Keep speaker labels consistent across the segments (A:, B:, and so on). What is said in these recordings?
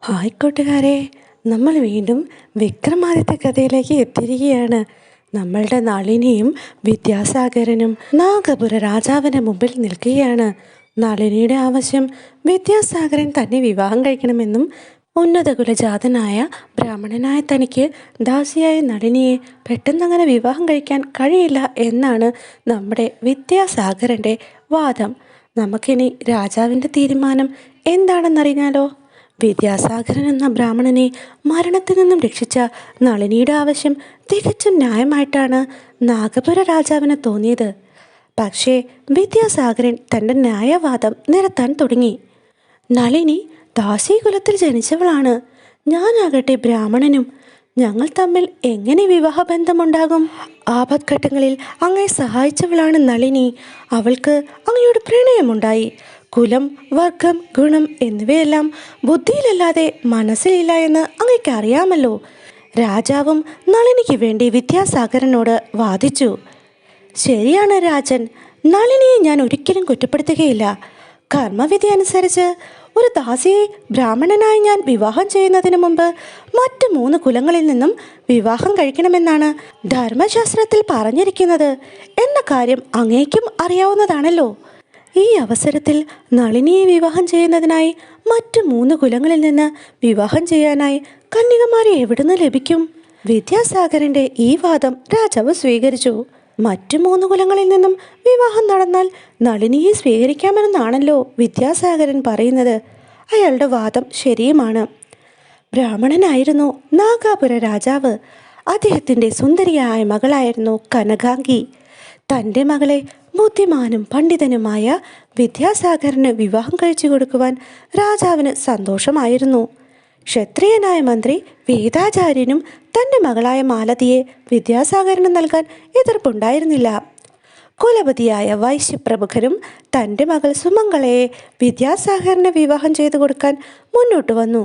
A: Hi കൂട്ടുകാരെ, നമ്മൾ വീണ്ടും വിക്രമാദിത്യ കഥയിലേക്ക് എത്തിയിരിക്കുകയാണ്. നമ്മളുടെ നളിനിയും വിദ്യാസാഗരനും നാഗപുര രാജാവിൻ്റെ മുമ്പിൽ നിൽക്കുകയാണ്. നളിനിയുടെ ആവശ്യം വിദ്യാസാഗരൻ തന്നെ വിവാഹം കഴിക്കണമെന്നും ഉന്നത കുലജാതനായ ബ്രാഹ്മണനായ തനിക്ക് ദാസിയായ നളിനിയെ പെട്ടെന്നങ്ങനെ വിവാഹം കഴിക്കാൻ കഴിയില്ല എന്നാണ് നമ്മുടെ വിദ്യാസാഗരൻ്റെ വാദം. നമുക്കിനി രാജാവിൻ്റെ തീരുമാനം എന്താണെന്നറിഞ്ഞാലോ? വിദ്യാസാഗരൻ എന്ന ബ്രാഹ്മണനെ മരണത്തിൽ നിന്നും രക്ഷിച്ച നളിനിയുടെ ആവശ്യം തികച്ചും ന്യായമായിട്ടാണ് നാഗപുര രാജാവിന് തോന്നിയത്. പക്ഷേ വിദ്യാസാഗരൻ തൻ്റെ ന്യായവാദം നിരത്താൻ തുടങ്ങി. നളിനി ദാസീകുലത്തിൽ ജനിച്ചവളാണ്, ഞാനാകട്ടെ ബ്രാഹ്മണനും. ഞങ്ങൾ തമ്മിൽ എങ്ങനെ വിവാഹബന്ധമുണ്ടാകും? ആപത്ഘട്ടങ്ങളിൽ അങ്ങയെ സഹായിച്ചവളാണ് നളിനി. അവൾക്ക് അങ്ങയോട് പ്രണയമുണ്ടായി. കുലം, വർഗം, ഗുണം എന്നിവയെല്ലാം ബുദ്ധിയിലല്ലാതെ മനസ്സിലില്ല എന്ന് അങ്ങയ്ക്ക് അറിയാമല്ലോ. രാജാവും നളിനിക്ക് വേണ്ടി വിദ്യാസാഗരനോട് വാദിച്ചു. ശരിയാണ് രാജൻ, നളിനിയെ ഞാൻ ഒരിക്കലും കുറ്റപ്പെടുത്തുകയില്ല. കർമ്മവിധി അനുസരിച്ച് ഒരു ദാസിയെ ബ്രാഹ്മണനായി ഞാൻ വിവാഹം ചെയ്യുന്നതിന് മുമ്പ് മറ്റ് 3 കുലങ്ങളിൽ നിന്നും വിവാഹം കഴിക്കണമെന്നാണ് ധർമ്മശാസ്ത്രത്തിൽ പറഞ്ഞിരിക്കുന്നത് എന്ന കാര്യം അങ്ങേക്കും അറിയാവുന്നതാണല്ലോ. ഈ അവസരത്തിൽ നളിനിയെ വിവാഹം ചെയ്യുന്നതിനായി മറ്റ് 3 കുലങ്ങളിൽ നിന്ന് വിവാഹം ചെയ്യാനായി കന്യകമാരെ എവിടുന്ന് ലഭിക്കും? വിദ്യാസാഗരൻ്റെ ഈ വാദം രാജാവ് സ്വീകരിച്ചു. മറ്റ് 3 കുലങ്ങളിൽ നിന്നും വിവാഹം നടന്നാൽ നളിനിയെ സ്വീകരിക്കാമെന്നാണല്ലോ വിദ്യാസാഗരൻ പറയുന്നത്. അയാളുടെ വാദം ശരിയുമാണ്. ബ്രാഹ്മണനായിരുന്നു നാഗാപുര രാജാവ്. അദ്ദേഹത്തിൻ്റെ സുന്ദരിയായ മകളായിരുന്നു കനകാംഗി. തൻ്റെ മകളെ ബുദ്ധിമാനും പണ്ഡിതനുമായ വിദ്യാസാഗരന് വിവാഹം കഴിച്ചു കൊടുക്കുവാൻ രാജാവിന് സന്തോഷമായിരുന്നു. ക്ഷത്രിയനായ മന്ത്രി വേദാചാര്യനും തൻ്റെ മകളായ മാലതിയെ വിദ്യാസാഗരന് നൽകാൻ എതിർപ്പുണ്ടായിരുന്നില്ല. കുലപതിയായ വൈശ്യപ്രമുഖരും തൻ്റെ മകൾ സുമംഗളയെ വിദ്യാസാഗരന് വിവാഹം ചെയ്തു കൊടുക്കാൻ മുന്നോട്ട് വന്നു.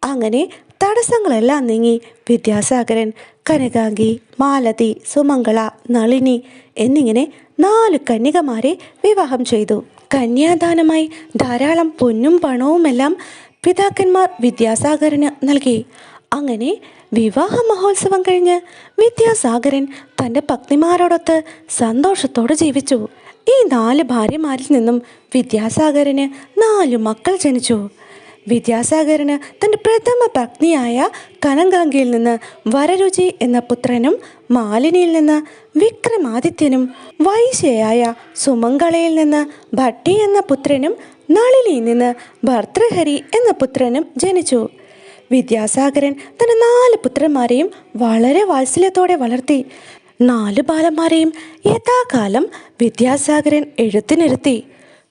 A: അങ്ങനെ തടസ്സങ്ങളെല്ലാം നീങ്ങി വിദ്യാസാഗരൻ കനകാംഗി, മാലതി, സുമംഗള, നളിനി എന്നിങ്ങനെ 4 കന്യകമാരെ വിവാഹം ചെയ്തു. കന്യാദാനമായി ധാരാളം പൊന്നും പണവുമെല്ലാം പിതാക്കന്മാർ വിദ്യാസാഗരന് നൽകി. അങ്ങനെ വിവാഹ മഹോത്സവം കഴിഞ്ഞ് വിദ്യാസാഗരൻ തൻ്റെ പത്നിമാരോടൊത്ത് സന്തോഷത്തോടെ ജീവിച്ചു. ഈ 4 ഭാര്യമാരിൽ നിന്നും വിദ്യാസാഗരന് 4 മക്കൾ ജനിച്ചു. വിദ്യാസാഗരന് തൻ്റെ പ്രഥമ പത്നിയായ കനകാംഗിയിൽ നിന്ന് വരരുചി എന്ന പുത്രനും, മാലിനിയിൽ നിന്ന് വിക്രമാദിത്യനും, വൈശ്യയായ സുമംഗളയിൽ നിന്ന് ഭട്ടി എന്ന പുത്രനും, നളിനിയിൽ നിന്ന് ഭർതൃഹരി എന്ന പുത്രനും ജനിച്ചു. വിദ്യാസാഗരൻ തൻ്റെ 4 പുത്രന്മാരെയും വളരെ വാത്സല്യത്തോടെ വളർത്തി. 4 ബാലന്മാരെയും യഥാകാലം വിദ്യാസാഗരൻ എഴുത്തിനിരുത്തി.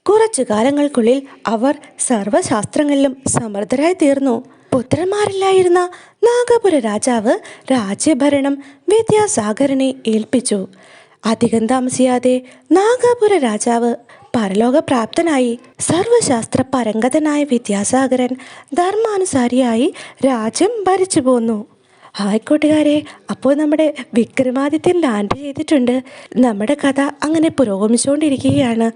A: കുറച്ചു കാലങ്ങൾക്കുള്ളിൽ അവർ സർവശാസ്ത്രങ്ങളിലും സമർത്ഥരായി തീർന്നു. പുത്രന്മാരില്ലായിരുന്ന നാഗപുര രാജാവ് രാജ്യഭരണം വിദ്യാസാഗരനെ ഏൽപ്പിച്ചു. അധികം താമസിയാതെ നാഗപുര രാജാവ് പരലോകപ്രാപ്തനായി. സർവശാസ്ത്ര പരംഗതനായ വിദ്യാസാഗരൻ ധർമാനുസാരിയായി രാജ്യം ഭരിച്ചു പോന്നു. ഹായ് കൂട്ടുകാരെ, അപ്പോൾ നമ്മുടെ വിക്രമാദിത്യൻ ലാൻഡ് ചെയ്തിട്ടുണ്ട്. നമ്മുടെ കഥ അങ്ങനെ പുരോഗമിച്ചുകൊണ്ടിരിക്കുകയാണ്.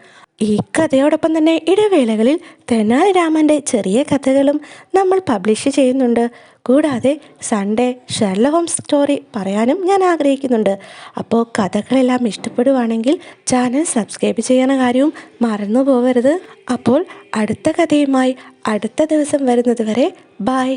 A: ഈ കഥയോടൊപ്പം തന്നെ ഇടവേളകളിൽ തെനാലി രാമൻ്റെ ചെറിയ കഥകളും നമ്മൾ പബ്ലിഷ് ചെയ്യുന്നുണ്ട്. കൂടാതെ സൺഡേ ഷെർലക് ഹോംസ് സ്റ്റോറി പറയാനും ഞാൻ ആഗ്രഹിക്കുന്നുണ്ട്. അപ്പോൾ കഥകളെല്ലാം ഇഷ്ടപ്പെടുവാണെങ്കിൽ ചാനൽ സബ്സ്ക്രൈബ് ചെയ്യുന്ന കാര്യവും മറന്നു പോകരുത്. അപ്പോൾ അടുത്ത കഥയുമായി അടുത്ത ദിവസം വരുന്നത് വരെ ബൈ.